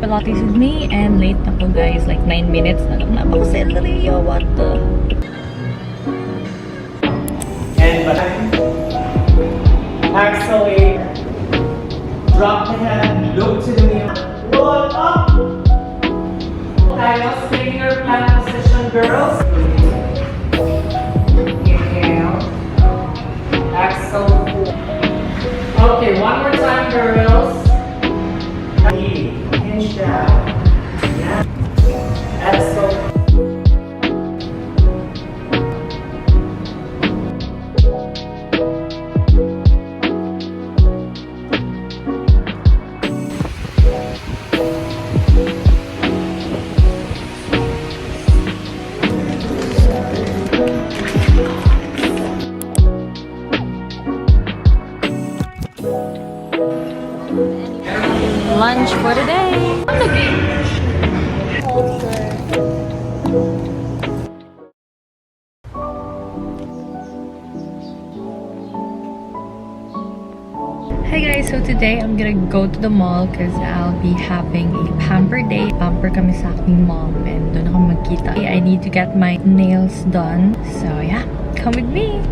Pilates with me and late na po guys, like 9 minutes na lang. Napaka-celery, what the? And exhale, drop the hand, look to the mirror, roll up. Okay, now stay in your plank position, girls. Inhale, exhale. Okay, one more time, girls. Hinge down. Yeah. Exhale. Lunch for the day. Hey guys, so today I'm gonna go to the mall because I'll be having a pamper day. Pamper kami sa aking mom and doon ako magkita. I need to get my nails done. So yeah, come with me.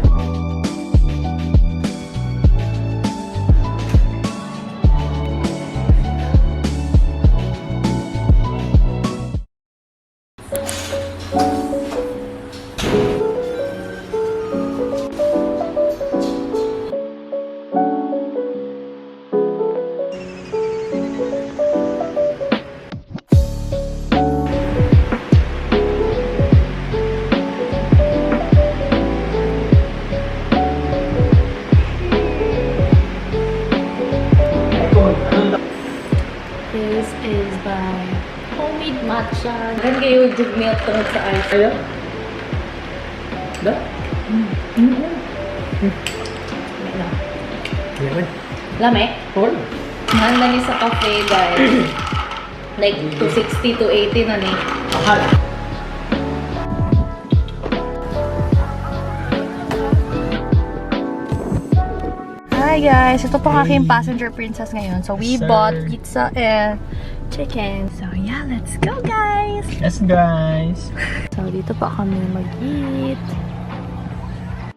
This is by homemade matcha. Kan kayo jug milk tungod sa ice. Ayo. Da? Lame. Lame? Hold. Mahal na ni sa cafe guys. Like 260 to 80 na ni. Mahal. Hi guys! Ito po ang aking passenger princess ngayon. So we bought pizza and chicken. So yeah, let's go guys! Yes guys! So dito pa kami mag-eat.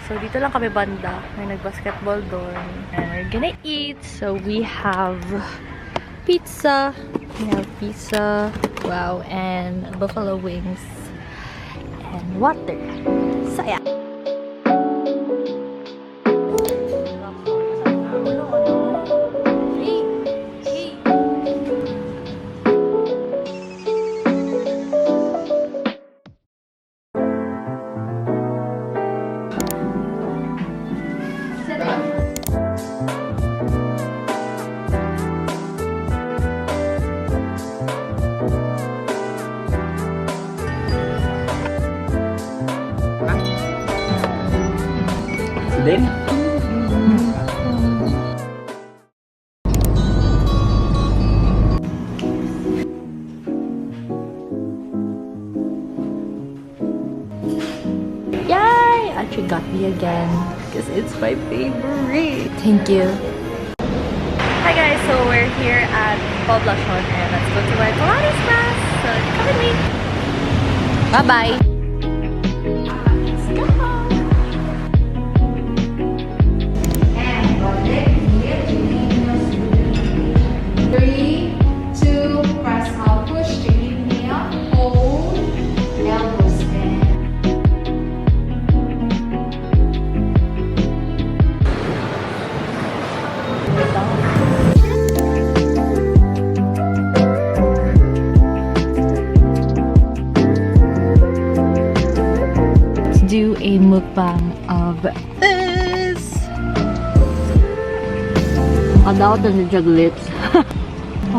So dito lang kami banda. May nag-basketball doon. And we're gonna eat. So we have pizza. Wow, and buffalo wings. And water. So yeah. Then? Yay! Actually got me again because it's my favorite. Thank you. Hi guys, so we're here at Poblacion and let's go to my Pilates class. So come with me. Bye bye. Let's go. Do a mukbang of this. Kadawat na siya lips.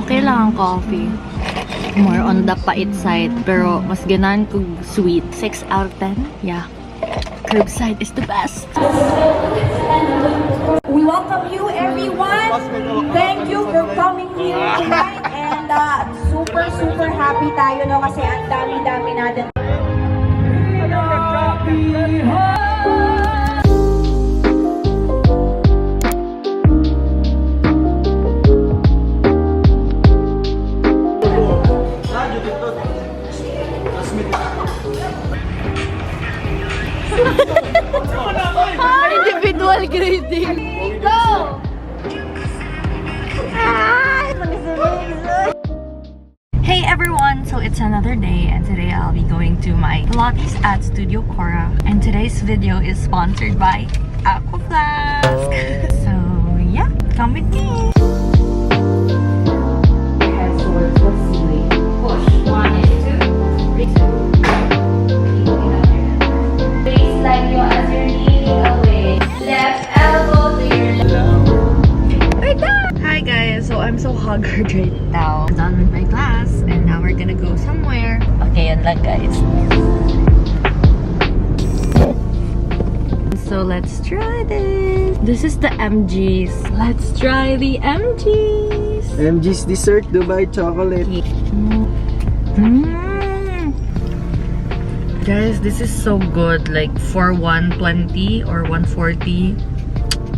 Okay lang ang coffee. More on the pait side. Pero mas ganan kong sweet. 6 out of 10. Yeah. Curbside is the best. We welcome you everyone. Thank you for coming here tonight. And super happy tayo no kasi ang dami-dami natin. Individual grading. Go! Hey everyone! So it's another day and today I'll be going to my Pilates at Studio Cora. And today's video is sponsored by Aquaflask. So yeah, come with me! Hi guys, so I'm so haggard right now. I'm done with my class and now we're gonna go somewhere. Okay, yan lang guys. So let's try this. This is the MGs. Let's try the MGs. MG's dessert, Dubai chocolate. Guys, this is so good. Like for 120 or 140.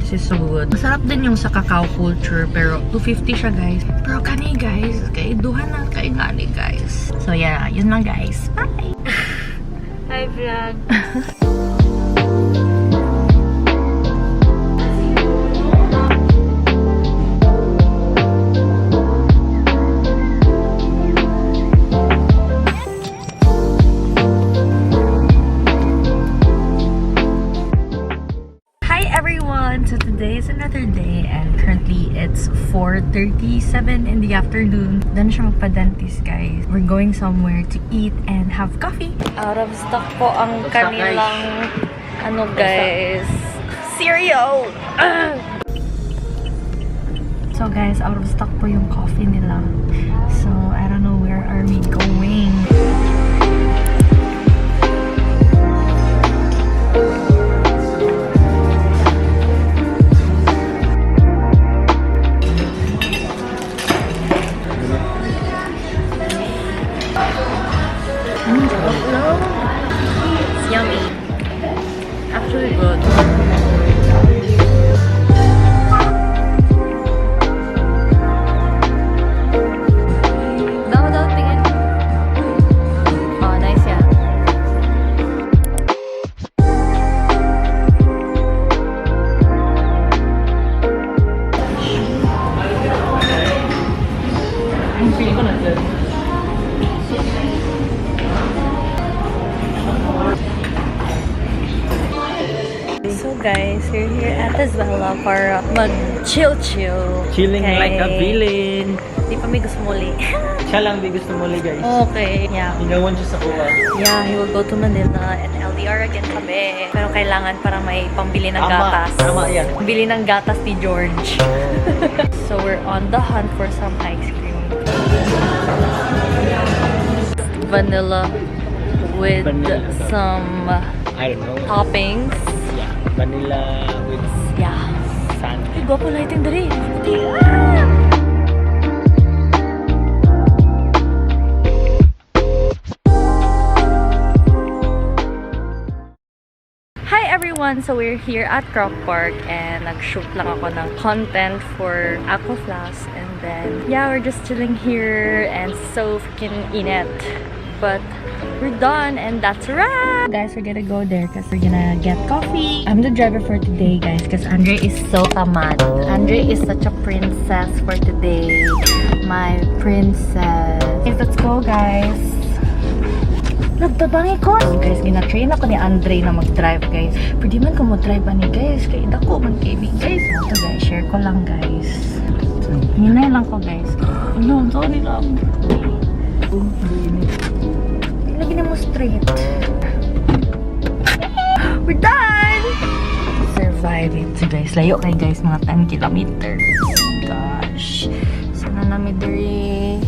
This is so good. Masarap din yung sa cacao culture pero 250 siya guys. Pero kani guys, kay duhan na kay gani guys. So yeah, yun lang guys. Bye! Hi vlog! So today is another day and currently it's 4:37 in the afternoon. Done siya magpa-dentist guys. We're going somewhere to eat and have coffee. Out of stock po ang kanilang ano guys, cereal! So guys, out of stock po yung coffee nila. So I don't know where are we going. It's yummy. Actually good. Daw tingin. Oh, nice yan. Ang feeling ko nandun. So guys, we're here at Davao para mag-chill. Chilling Okay. like a villain. Di pa may gusto muli. Siya lang di gusto muli guys. Okay. Yeah. Hinawan siya sa kuha. Yeah, he will go to Manila and LDR again kami. Pero kailangan para may pambili ng gatas. Tama yan. Pambili ng gatas ni George. So we're on the hunt for some ice cream. Vanilla with some I don't know. toppings. Yeah. Vanilla with Yeah. sand. Ay, gwapo lighting dali. Hi everyone! So we're here at Croc Park and nag-shoot lang ako ng content for Aquaflask and then yeah, we're just chilling here and so freaking init. But we're done and that's a wrap! Guys, we're gonna go there because we're gonna get coffee. I'm the driver for today guys because Andre is so tamad. Andre is such a princess for today. My princess. Okay, let's go guys! Nagtabangi ko! So guys, gina-train ako ni Andre na mag-drive guys. Pwede man ko mag-drive ba ni guys? Kaya dako man kay guys. Ito guys, share ko lang guys. Hinay lang ko guys. Ano, sorry lang. Lagi na mo straight. We're done! Survive it. So guys, layo kay guys, mga 10 kilometers. Gosh. Sana namin diri.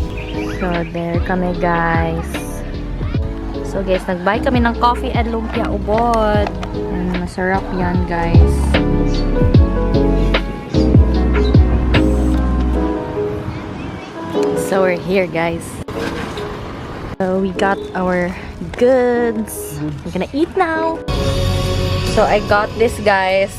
So there kami guys. So guys, nag-buy kami ng coffee at lumpia ubod. And masarap yan guys. So we're here guys. So we got our goods. We're gonna eat now. So I got this guys.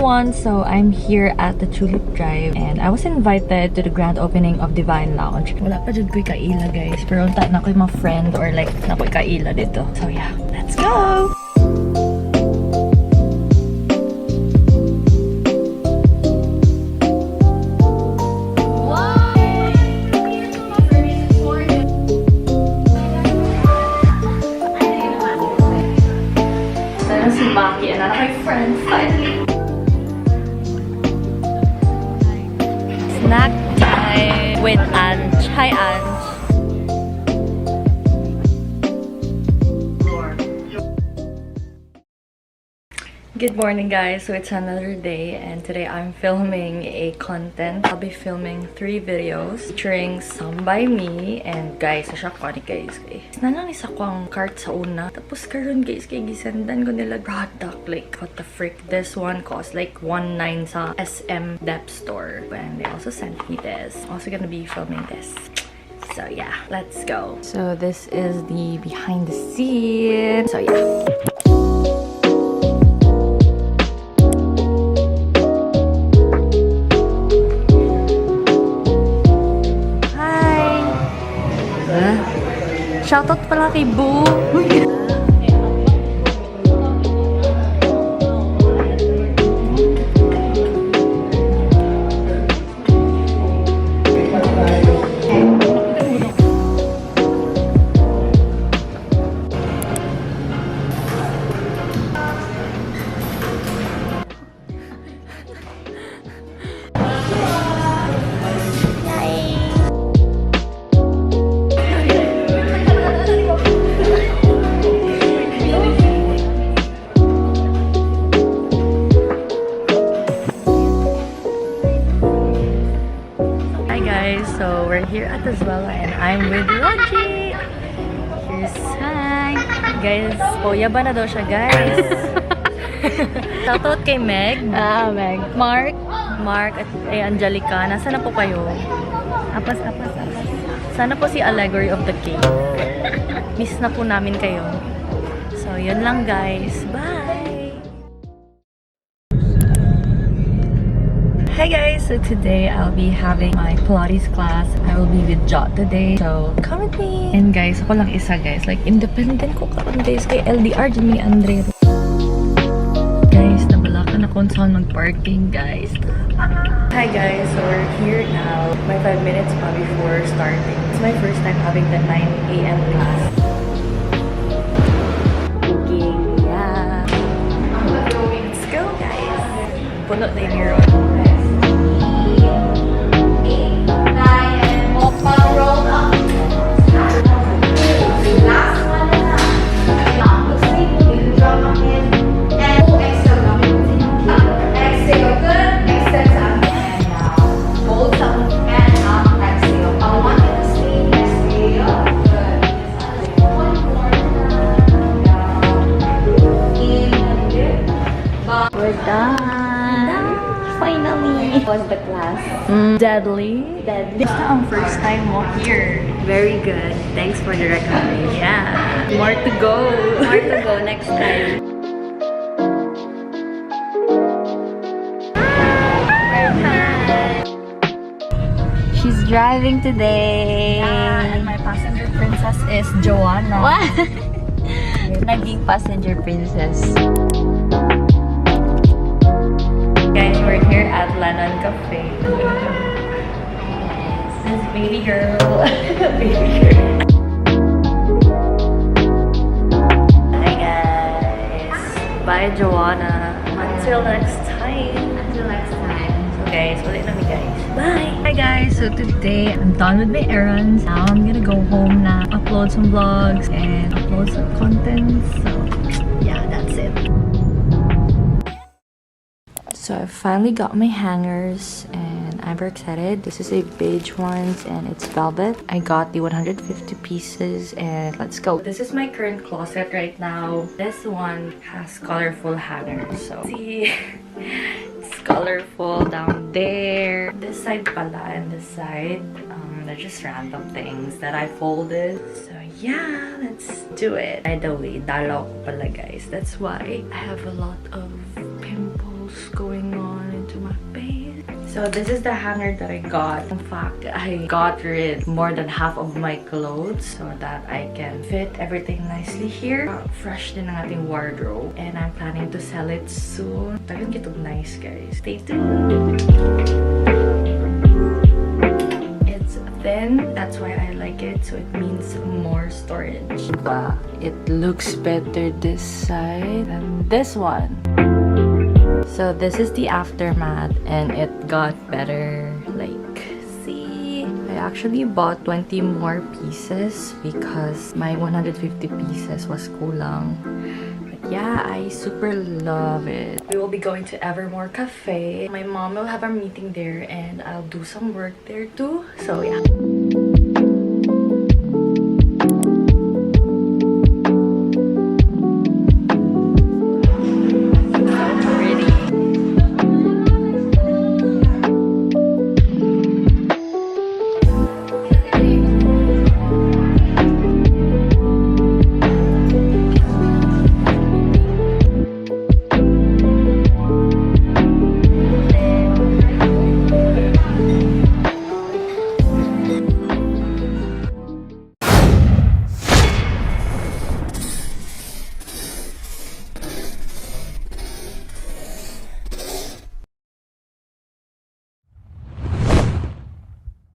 everyone! So I'm here at the Tulip Drive and I was invited to the grand opening of Divine Lounge. Wala pa dyan ko'y kaila guys, pero na ko'y mga friend or like na ko'y kaila dito. So yeah, let's go! Si Maki and my friends finally. Snack time with Ange. Hi Ange. Good morning guys, so it's another day and today I'm filming a content. I'll be filming 3 videos featuring some by me and guys, asya ko ni guys. Nalang isa ko ang cart sa una. Tapos karon guys, kay gisendan ko nila product. Like, what the frick? This one cost like 1.9 sa SM Dep store. And they also sent me this. Also gonna be filming this. So yeah, let's go. So this is the behind the scenes. So yeah. Shoutout pala kay Boo! So we're here at Davao and I'm with Raji. Here's hi. Guys, poya ba na daw siya guys? Shoutout kay Meg. Meg. Mark at Angelica. Nasaan na po kayo? Apas. Sana po si Allegory of the Cave. Miss na po namin kayo. So yun lang guys. Bye! Hi guys! So today I'll be having my Pilates class. I will be with Jot today. So come with me! And guys, ako lang isa guys. Like independent ko karon guys kay LDR dyan ni Andre. Guys, nabalakan ako saan mag-parking guys. Hi guys! So we're here now. My 5 minutes pa before starting. It's my first time having the 9 AM class. Okay, yeah. Let's go guys! Puno na yung hero. Roll up. Last one na. Drop my head. And exhale down. Exhale good. Exhale up. And down. Hold some and up. Exhale. I want you to stay. Exhale. Good. One more time. Down. In good. We're done! Finally! Was the class? Deadly. This is ang first time mo here. Very good. Thanks for the recommendation. Yeah. More to go. More to go next time. She's driving today. Yeah, and my passenger princess is Joanna. What? Naging passenger princess. Guys, we're here at Lennon Cafe. This baby girl. Baby girl. Hi guys. Bye Joanna. Until next time. So guys, ulit na guys. Bye. Hi guys. So today I'm done with my errands. Now I'm gonna go home na upload some vlogs and upload some content. So yeah, that's it. So I finally got my hangers and I'm very excited. This is a beige ones and it's velvet. I got the 150 pieces and let's go. This is my current closet right now. This one has colorful hangers. So see, it's colorful down there. This side pala and this side, they're just random things that I folded. So yeah, let's do it. By the way, dalaw ko pala guys. That's why I have a lot of pimples wrinkles going on into my face. So this is the hanger that I got. In fact, I got rid more than half of my clothes so that I can fit everything nicely here. Fresh din ang ating wardrobe. And I'm planning to sell it soon. Talagang ito nice, guys. Stay tuned! It's thin. That's why I like it. So it means more storage. Wow. It looks better this side than this one. So this is the aftermath and it got better. Like, see? I actually bought 20 more pieces because my 150 pieces was kulang. But yeah, I super love it. We will be going to Evermore Cafe. My mom will have our meeting there and I'll do some work there too. So yeah.